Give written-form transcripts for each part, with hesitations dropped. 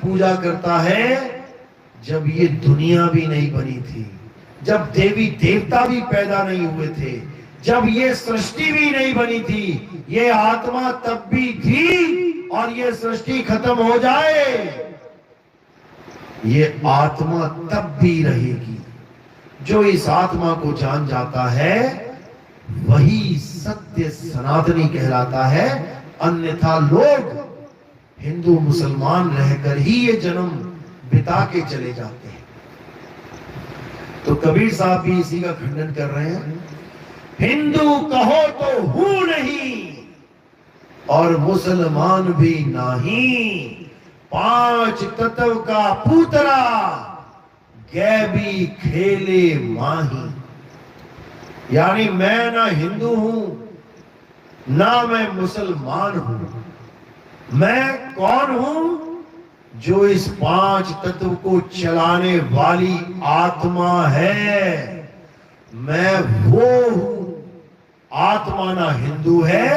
पूजा करता है जब ये दुनिया भी नहीं बनी थी, जब देवी देवता भी पैदा नहीं हुए थे, जब ये सृष्टि भी नहीं बनी थी। ये आत्मा तब भी थी और ये सृष्टि खत्म हो जाए, ये आत्मा तब भी रहेगी। जो इस आत्मा को जान जाता है वही सत्य सनातनी कहलाता है। अन्यथा लोग हिंदू मुसलमान रहकर ही ये जन्म बिता के चले जाते हैं। तो कबीर साहब भी इसी का खंडन कर रहे हैं। हिंदू कहो तो हूं नहीं और मुसलमान भी नहीं, पांच तत्व का पूतरा गैबी खेले माही। यानी मैं ना हिंदू हूं ना मैं मुसलमान हूं। मैं कौन हूं? जो इस पांच तत्व को चलाने वाली आत्मा है, मैं वो हूं। आत्मा ना हिंदू है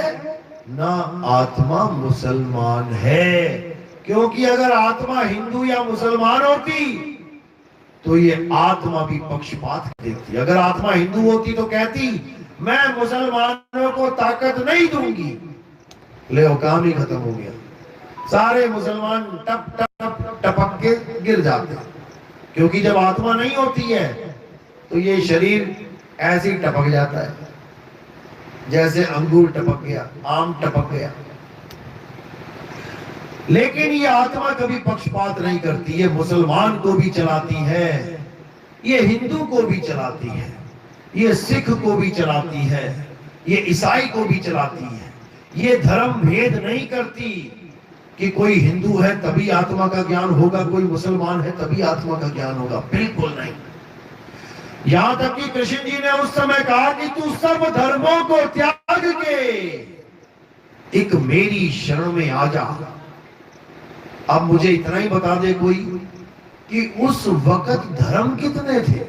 ना आत्मा मुसलमान है। क्योंकि अगर आत्मा हिंदू या मुसलमान होती तो ये आत्मा भी पक्षपात देखती। अगर आत्मा हिंदू होती तो कहती मैं मुसलमानों को ताकत नहीं दूंगी। ले काम ही खत्म हो गया, सारे मुसलमान टप टप टपक के गिर जाते हैं। क्योंकि जब आत्मा नहीं होती है तो ये शरीर ऐसे ही टपक जाता है, जैसे अंगूर टपक गया, आम टपक गया। लेकिन ये आत्मा कभी पक्षपात नहीं करती। ये मुसलमान को भी चलाती है, ये हिंदू को भी चलाती है, ये सिख को भी चलाती है, ये ईसाई को भी चलाती है। ये धर्म भेद नहीं करती कि कोई हिंदू है तभी आत्मा का ज्ञान होगा, कोई मुसलमान है तभी आत्मा का ज्ञान होगा। बिल्कुल नहीं। यहां तक कि कृष्ण जी ने उस समय कहा कि तू सर्व धर्मों को त्याग के एक मेरी शरण में आ जा। अब मुझे इतना ही बता दे कोई कि उस वक्त धर्म कितने थे?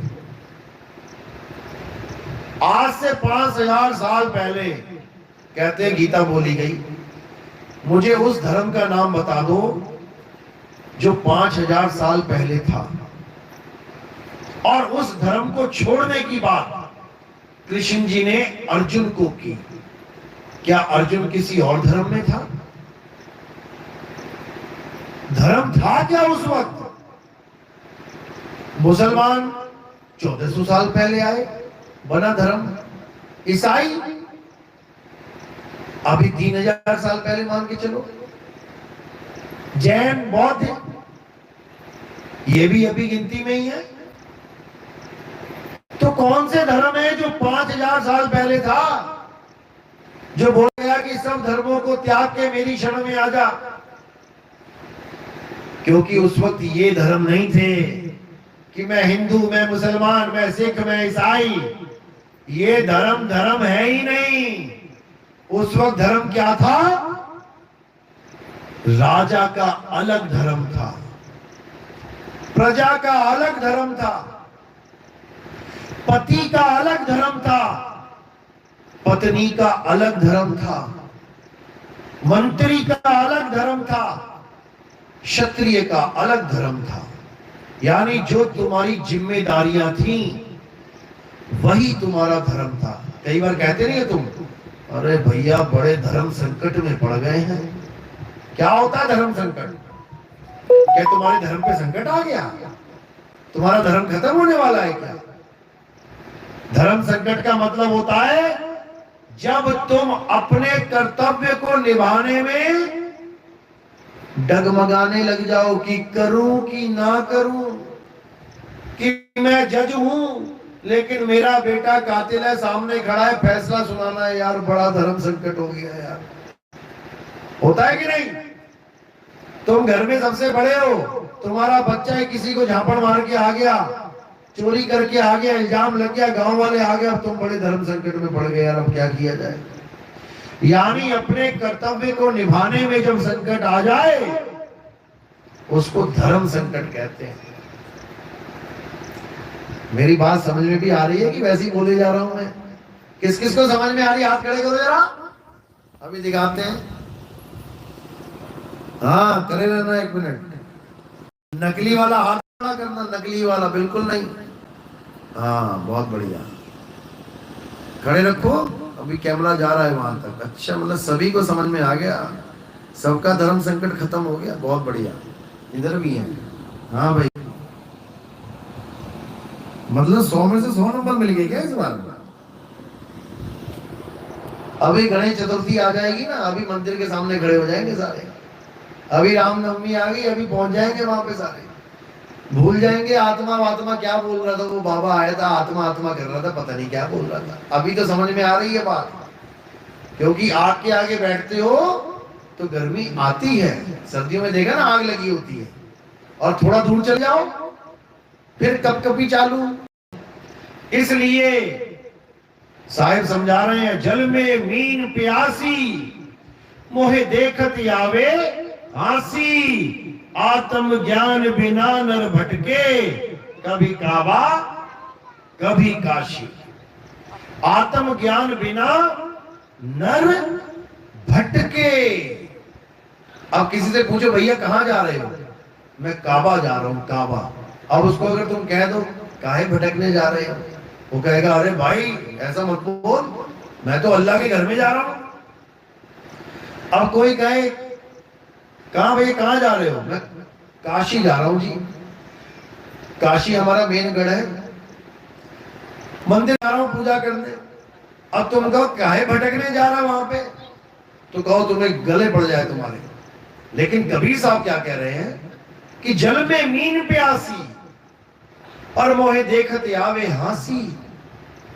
आज से 5000 साल पहले कहते गीता बोली गई। मुझे उस धर्म का नाम बता दो जो 5000 साल पहले था। और उस धर्म को छोड़ने की बात कृष्ण जी ने अर्जुन को की। क्या अर्जुन किसी और धर्म में था? धर्म था क्या उस वक्त? मुसलमान 1400 साल पहले आए, बना धर्म। ईसाई अभी 3000 साल पहले मान के चलो। जैन, बौद्ध ये भी अभी गिनती में ही है। तो कौन से धर्म है जो 5000 साल पहले था, जो बोल गया कि सब धर्मों को त्याग के मेरी शरण में आ जा? क्योंकि उस वक्त ये धर्म नहीं थे कि मैं हिंदू, मैं मुसलमान, मैं सिख, मैं ईसाई। ये धर्म है ही नहीं। उस वक्त धर्म क्या था? राजा का अलग धर्म था, प्रजा का अलग धर्म था, पति का अलग धर्म था, पत्नी का अलग धर्म था, मंत्री का अलग धर्म था, क्षत्रिय का अलग धर्म था। यानी जो तुम्हारी जिम्मेदारियां थी वही तुम्हारा धर्म था। कई बार कहते नहीं है तुम, अरे भैया बड़े धर्म संकट में पड़ गए हैं। क्या होता है धर्म संकट? क्या तुम्हारे धर्म पे संकट आ गया? तुम्हारा धर्म खत्म होने वाला है क्या? धर्म संकट का मतलब होता है जब तुम अपने कर्तव्य को निभाने में डगमगाने लग जाओ कि करूं कि ना करूं, कि मैं जज हूं लेकिन मेरा बेटा कातिल है, सामने खड़ा है, फैसला सुनाना है। यार बड़ा धर्म संकट हो गया यार। होता है कि नहीं? तुम घर में सबसे बड़े हो, तुम्हारा बच्चा है किसी को झापड़ मार के आ गया, चोरी करके आ गया, इल्जाम लग गया, गांव वाले आ गए, अब तुम बड़े धर्म संकट में पड़ गए। यार अब क्या किया जाए? यानी अपने कर्तव्य को निभाने में जब संकट आ जाए उसको धर्म संकट कहते हैं। मेरी बात समझ में भी आ रही है कि वैसे ही बोले जा रहा हूं मैं? किस किस को समझ में आ रही है? हाथ खड़े करो जरा, अभी दिखाते हैं। हाँ करे रहना, 1 मिनट। नकली वाला हाथ खड़ा करना, नकली वाला बिल्कुल नहीं। हाँ बहुत बढ़िया, खड़े रखो। अभी कैमरा जा रहा है वहां तक। अच्छा, मतलब सभी को समझ में आ गया, सबका धर्म संकट खत्म हो गया। बहुत बढ़िया, इधर भी है। हाँ भाई, मतलब 100 में से 100 नंबर मिल गए क्या इस बार? अभी गणेश चतुर्थी आ जाएगी ना, अभी मंदिर के सामने खड़े हो जाएंगे सारे। अभी रामनवमी आ गई, अभी पहुंच जाएंगे वहां पे सारे। भूल जाएंगे आत्मा वात्मा क्या बोल रहा था, वो बाबा आया था आत्मा आत्मा कर रहा था, पता नहीं क्या बोल रहा था। अभी तो समझ में आ रही है बात, क्योंकि आग के आगे बैठते हो तो गर्मी आती है। सर्दियों में देखा ना, आग लगी होती है, और थोड़ा दूर चले जाओ फिर कपकपी चालू। इसलिए साहिब समझा रहे हैं, जल में मीन प्यासी मोहे देखत आवे हासी, आत्म ज्ञान बिना नर भटके, कभी काबा कभी काशी। आत्म ज्ञान बिना नर भटके। अब किसी से पूछो भैया कहां जा रहे हो, मैं काबा जा रहा हूं, काबा। अब उसको अगर तुम कह दो काहे भटकने जा रहे हो, वो कहेगा अरे भाई ऐसा मत बोल, मैं तो अल्लाह के घर में जा रहा हूं। अब कोई कहे कहां भैया कहां जा रहे हो, मैं काशी जा रहा हूं जी, काशी हमारा मेन गढ़ है, मंदिर जा रहा हूं पूजा करने। अब तुम कहो काहे भटकने जा रहा वहां पे, तो कहो तुम्हें गले पड़ जाए तुम्हारे। लेकिन कबीर साहब क्या कह रहे हैं कि जल में मीन प्यासी और मोहे देखते आवे हासी,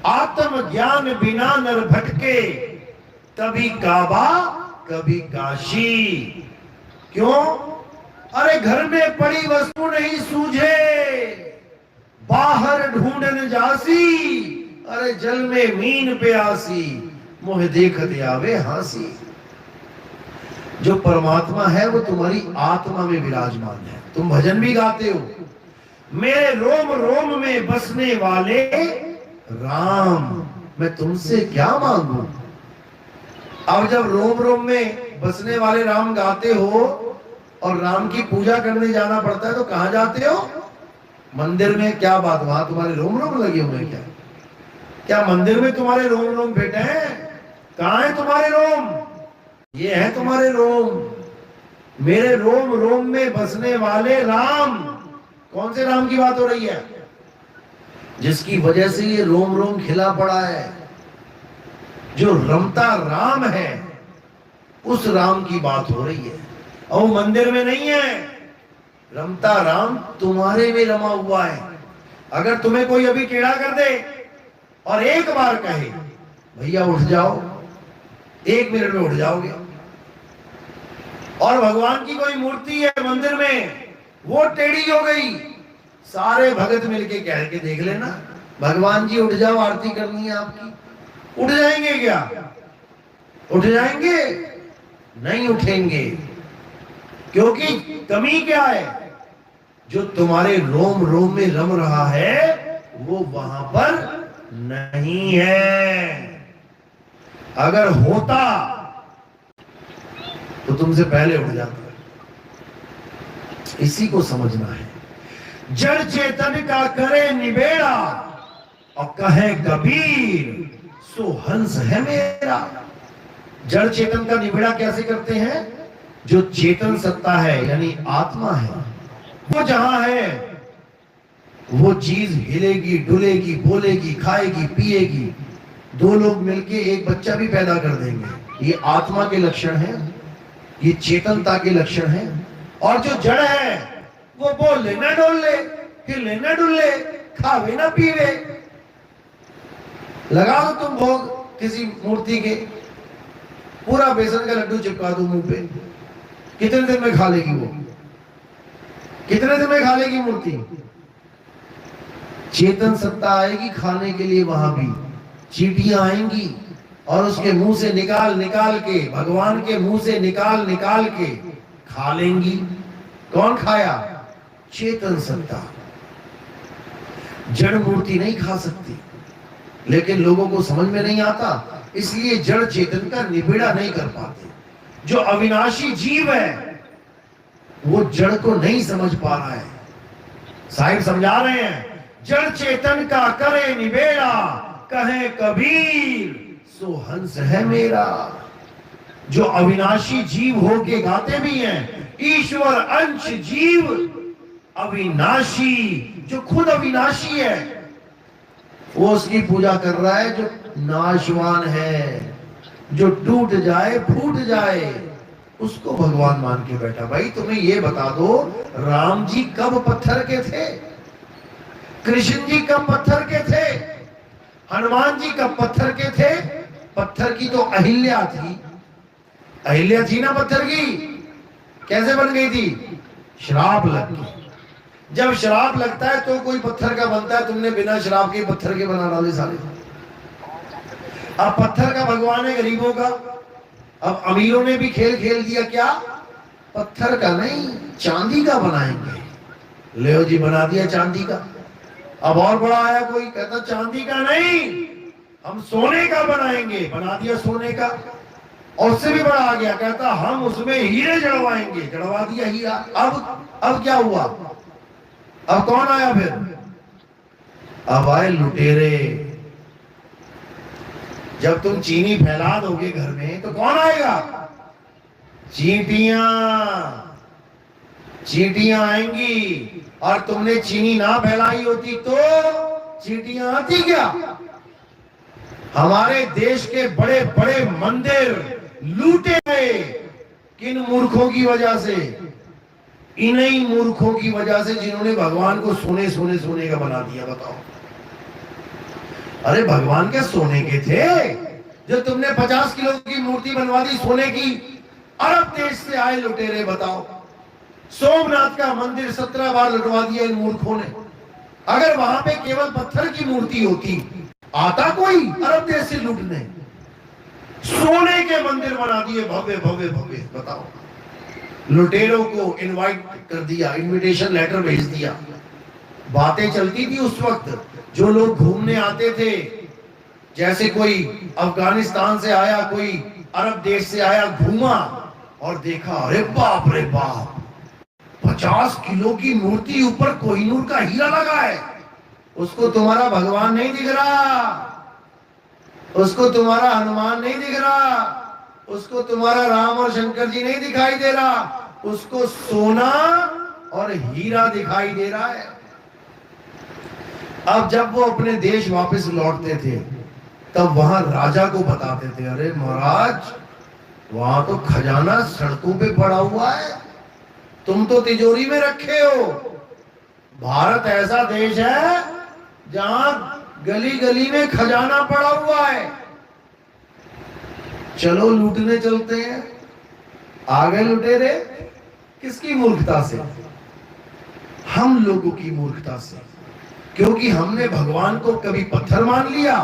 आत्म ज्ञान बिना नर भटके, कभी काबा कभी काशी। क्यों? अरे घर में पड़ी वस्तु नहीं सूझे, बाहर ढूंढन जासी, अरे जल में मीन प्यासी, मोहे देखते आवे हासी। जो परमात्मा है वो तुम्हारी आत्मा में विराजमान है। तुम भजन भी गाते हो, मेरे रोम रोम में बसने वाले राम, मैं तुमसे क्या मांगू। अब जब रोम रोम में बसने वाले राम गाते हो और राम की पूजा करने जाना पड़ता है तो कहां जाते हो? मंदिर में। क्या बात, वहां तुम्हारे रोम रोम लगे हुए हैं क्या? क्या मंदिर में तुम्हारे रोम रोम फिट हैं? कहां है तुम्हारे रोम? ये है तुम्हारे रोम। मेरे रोम रोम में बसने वाले राम। कौन से राम की बात हो रही है? जिसकी वजह से ये रोम रोम खिला पड़ा है। जो रमता राम है उस राम की बात हो रही है, और वो मंदिर में नहीं है। रमता राम तुम्हारे में रमा हुआ है। अगर तुम्हें कोई अभी टेढ़ा कर दे और एक बार कहे भैया उठ जाओ, 1 मिनट में उठ जाओगे। और भगवान की कोई मूर्ति है मंदिर में, वो टेढ़ी हो गई, सारे भगत मिलके कह के देख लेना भगवान जी उठ जाओ, आरती करनी है आपकी। उठ जाएंगे क्या? उठ जाएंगे? नहीं उठेंगे। क्योंकि कमी क्या है? जो तुम्हारे रोम रोम में रम रहा है वो वहां पर नहीं है। अगर होता तो तुमसे पहले उठ जाता। इसी को समझना है। जड़ चेतन का करे निबेड़ा और कहे कबीर सो हंस है मेरा। जड़ चेतन का निबेड़ा कैसे करते हैं? जो चेतन सत्ता है यानी आत्मा है, वो जहां है वो चीज हिलेगी, डुलेगी, बोलेगी, खाएगी, पिएगी। 2 लोग मिलके एक बच्चा भी पैदा कर देंगे। ये आत्मा के लक्षण है, ये चेतनता के लक्षण है। और जो जड़ है वो बोले ना डोले, हिले ना डुले, खावे ना पीवे। लगा दो तुम भोग किसी मूर्ति के, पूरा बेसन का लड्डू चिपका दो मुंह पे, कितने दिन में खा लेगी वो? कितने दिन में खा लेगी मूर्ति? चेतन सत्ता आएगी खाने के लिए, वहां भी चींटियां आएंगी और उसके मुंह से निकाल निकाल के, भगवान के मुंह से निकाल निकाल के खा लेंगी। कौन खाया? चेतन सत्ता। जड़ मूर्ति नहीं खा सकती, लेकिन लोगों को समझ में नहीं आता, इसलिए जड़ चेतन का निबिड़ा नहीं कर पाते। जो अविनाशी जीव है वो जड़ को नहीं समझ पा रहा है। साहिब समझा रहे हैं, जड़ चेतन का करे निबेड़ा, कहे कबीर सो हंस है मेरा। जो अविनाशी जीव होके गाते भी हैं, ईश्वर अंश जीव अविनाशी, जो खुद अविनाशी है वो उसकी पूजा कर रहा है जो नाशवान है, जो टूट जाए फूट जाए उसको भगवान मान के बैठा। भाई तुम्हें ये बता दो, राम जी कब पत्थर के थे, कृष्ण जी कब पत्थर के थे, हनुमान जी कब पत्थर के थे? पत्थर की तो अहिल्या थी, अहिल्या थी ना पत्थर की। कैसे बन गई थी? श्राप लग गई। जब श्राप लगता है तो कोई पत्थर का बनता है, तुमने बिना श्राप के पत्थर के बना डाले सारे। अब पत्थर का भगवान है गरीबों का। अब अमीरों ने भी खेल खेल दिया, क्या पत्थर का नहीं चांदी का बनाएंगे। ले जी बना दिया चांदी का। अब और बड़ा आया कोई, कहता चांदी का नहीं हम सोने का बनाएंगे, बना दिया सोने का। और उससे भी बड़ा आ गया, कहता हम उसमें हीरे जड़वाएंगे, जड़वा दिया हीरा। अब क्या हुआ? अब कौन आया फिर? अब आए लुटेरे। जब तुम चीनी फैला दोगे घर में तो कौन आएगा? चींटियां, चींटियां आएंगी। और तुमने चीनी ना फैलाई होती तो चींटियां आती क्या? हमारे देश के बड़े बड़े मंदिर लूटे गए किन मूर्खों की वजह से? इन्हीं मूर्खों की वजह से जिन्होंने भगवान को सोने सोने सोने का बना दिया। बताओ, अरे भगवान क्या सोने के थे? जो तुमने 50 किलो की मूर्ति बनवा दी सोने की। अरब देश से आए लुटेरे, बताओ, सोमनाथ का मंदिर 17 बार लुटवा दिया इन मूर्खों ने। अगर वहां पे केवल पत्थर की मूर्ति होती, आता कोई अरब देश से लूटने? सोने के मंदिर बना दिए, भव्य भव्य भव्य। बताओ, लुटेरों को इनवाइट कर दिया, इनविटेशन लेटर भेज दिया। बातें चलती थी उस वक्त, जो लोग घूमने आते थे, जैसे कोई अफगानिस्तान से आया, कोई अरब देश से आया, घूमा और देखा, अरे बाप रे बाप, 50 किलो की मूर्ति, ऊपर कोहिनूर का हीरा लगा है। उसको तुम्हारा भगवान नहीं दिख रहा, उसको तुम्हारा हनुमान नहीं दिख रहा, उसको तुम्हारा राम और शंकर जी नहीं दिखाई दे रहा, उसको सोना और हीरा दिखाई दे रहा है। अब जब वो अपने देश वापस लौटते थे तब वहां राजा को बताते थे, अरे महाराज वहां तो खजाना सड़कों पे पड़ा हुआ है, तुम तो तिजोरी में रखे हो। भारत ऐसा देश है जहां गली गली में खजाना पड़ा हुआ है, चलो लूटने चलते हैं। आ गए लुटेरे। किसकी मूर्खता से? हम लोगों की मूर्खता से। क्योंकि हमने भगवान को कभी पत्थर मान लिया,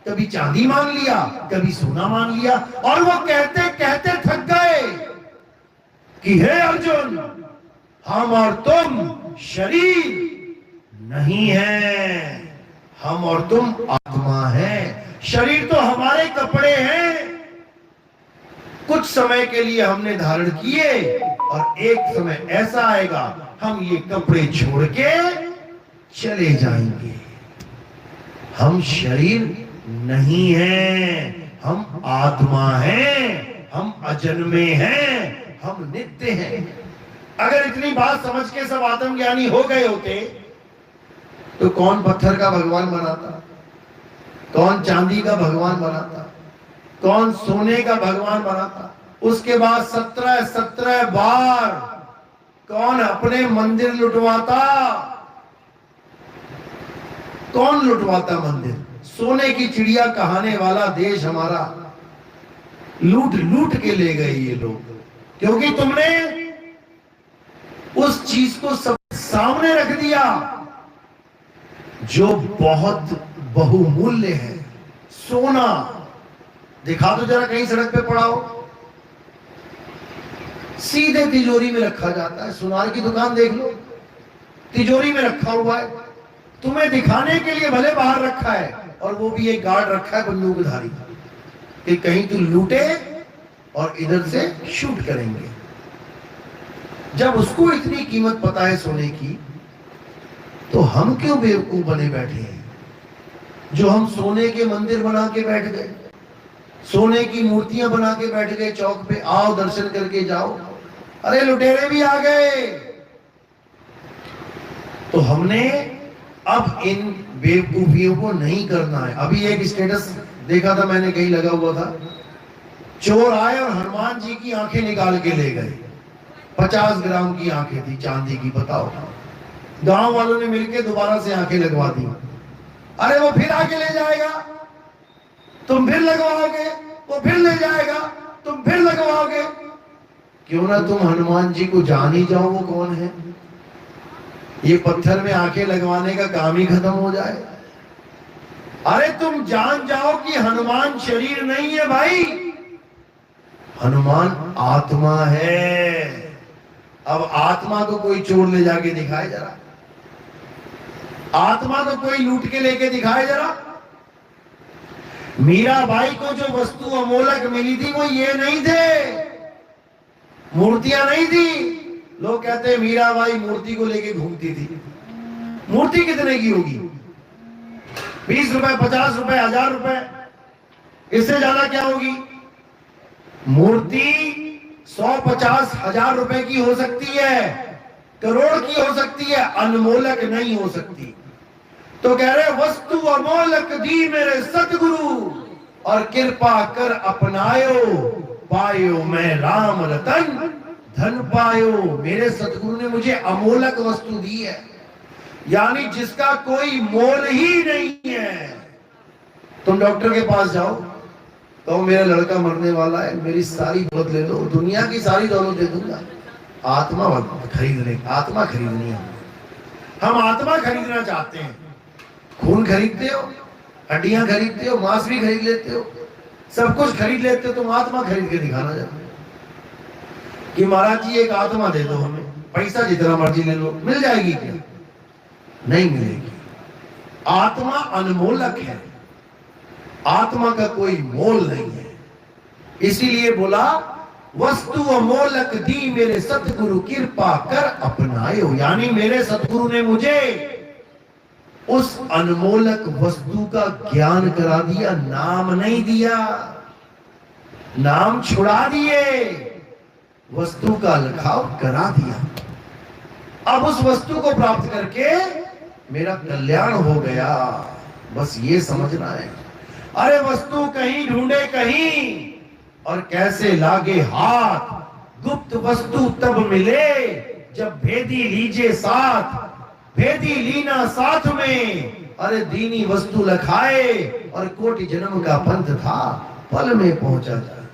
कभी चांदी मान लिया, कभी सोना मान लिया, और वो कहते कहते थक गए कि हे अर्जुन, हम और तुम शरीर नहीं है, हम और तुम आत्मा है। शरीर तो हमारे कपड़े हैं, कुछ समय के लिए हमने धारण किए और एक समय ऐसा आएगा हम ये कपड़े छोड़ के चले जाएंगे। हम शरीर नहीं हैं, हम आत्मा हैं, हम अजन्मे हैं, हम नित्य हैं। अगर इतनी बात समझ के सब आत्मज्ञानी हो गए होते तो कौन पत्थर का भगवान बनाता, कौन चांदी का भगवान बनाता, कौन सोने का भगवान बनाता? उसके बाद 17 बार कौन अपने मंदिर लुटवाता? कौन लुटवाता मंदिर? सोने की चिड़िया कहाने वाला देश हमारा लूट लूट के ले गए ये लोग, क्योंकि तुमने उस चीज को सब सामने रख दिया जो बहुत बहुमूल्य है। सोना दिखा दो जरा, कहीं सड़क पे पड़ा हो, सीधे तिजोरी में रखा जाता है। सुनार की दुकान देख लो, तिजोरी में रखा हुआ है, तुम्हें दिखाने के लिए भले बाहर रखा है, और वो भी एक गार्ड रखा है बंदूकधारी कि कहीं तू लूटे और इधर से शूट करेंगे। जब उसको इतनी कीमत पता है सोने की, तो हम क्यों बेवकूफ बने बैठे हैं जो हम सोने के मंदिर बना के बैठ गए, सोने की मूर्तियां बना के बैठ गए चौक पे, आओ दर्शन करके जाओ, अरे लुटेरे भी आ गए। तो हमने अब इन बेवकूफियों को नहीं करना है। अभी एक स्टेटस देखा था मैंने, कहीं लगा हुआ था, चोर आए और हनुमान जी की आंखें निकाल के ले गए। 50 ग्राम की आंखें थी चांदी की, बताओ। गांव वालों ने मिलकर दोबारा से आंखें लगवा दी। अरे वो फिर आके ले जाएगा, तुम फिर लगवाओगे, वो फिर ले जाएगा, तुम फिर लगवाओगे। क्यों ना तुम हनुमान जी को जान ही जाओ वो कौन है, ये पत्थर में आंखें लगवाने का काम ही खत्म हो जाए। अरे तुम जान जाओ कि हनुमान शरीर नहीं है भाई, हनुमान आत्मा है। अब आत्मा को कोई चोर ले जाके दिखाए जरा, आत्मा को कोई लूट के लेके दिखाए जरा। मीराबाई को जो वस्तु अमोलक मिली थी वो ये नहीं थे, मूर्तियां नहीं थी। लोग कहते हैं मीराबाई मूर्ति को लेके घूमती थी। मूर्ति कितने की होगी? 20 रुपए, 50 रुपए, 1000 रुपए, इससे ज्यादा क्या होगी? मूर्ति 100-50 हजार रुपए की हो सकती है, करोड़ की हो सकती है, अनमोलक नहीं हो सकती। तो कह रहे वस्तु अमोलक दी मेरे सतगुरु, और कृपा कर अपनायो, पायो मैं राम रतन धन पायो। मेरे सतगुरु ने मुझे अमोलक वस्तु दी है, यानी जिसका कोई मोल ही नहीं है। तुम डॉक्टर के पास जाओ तो मेरा लड़का मरने वाला है, मेरी सारी दौलत ले लो, दुनिया की सारी दौलत दे दूंगा। आत्मा खरीदने, आत्मा खरीदनी है, हम आत्मा खरीदना चाहते हैं। खून खरीदते हो, हड्डियां खरीदते हो, मांस भी खरीद लेते हो, सब कुछ खरीद लेते हो, तुम आत्मा खरीद के दिखाना चाहते हो कि महाराज जी एक आत्मा दे दो हमें, पैसा जितना मर्जी ले लो। मिल जाएगी क्या? नहीं मिलेगी। आत्मा अनमोलक है, आत्मा का कोई मोल नहीं है। इसीलिए बोला वस्तु अमोलक दी मेरे सतगुरु, कृपा कर अपनायो, यानी मेरे सतगुरु ने मुझे उस अनमोलक वस्तु का ज्ञान करा दिया, नाम नहीं दिया, नाम छुड़ा दिए, वस्तु का लखाव करा दिया। अब उस वस्तु को प्राप्त करके मेरा कल्याण हो गया, बस ये समझना है। अरे वस्तु कहीं ढूंढे कहीं और कैसे लागे हाथ, गुप्त वस्तु तब मिले जब भेदी लीजे साथ, भेदी लीना साथ में। अरे दीनी वस्तु लखाए और कोटि जन्म का पंथ था, पल में पहुंचा जा।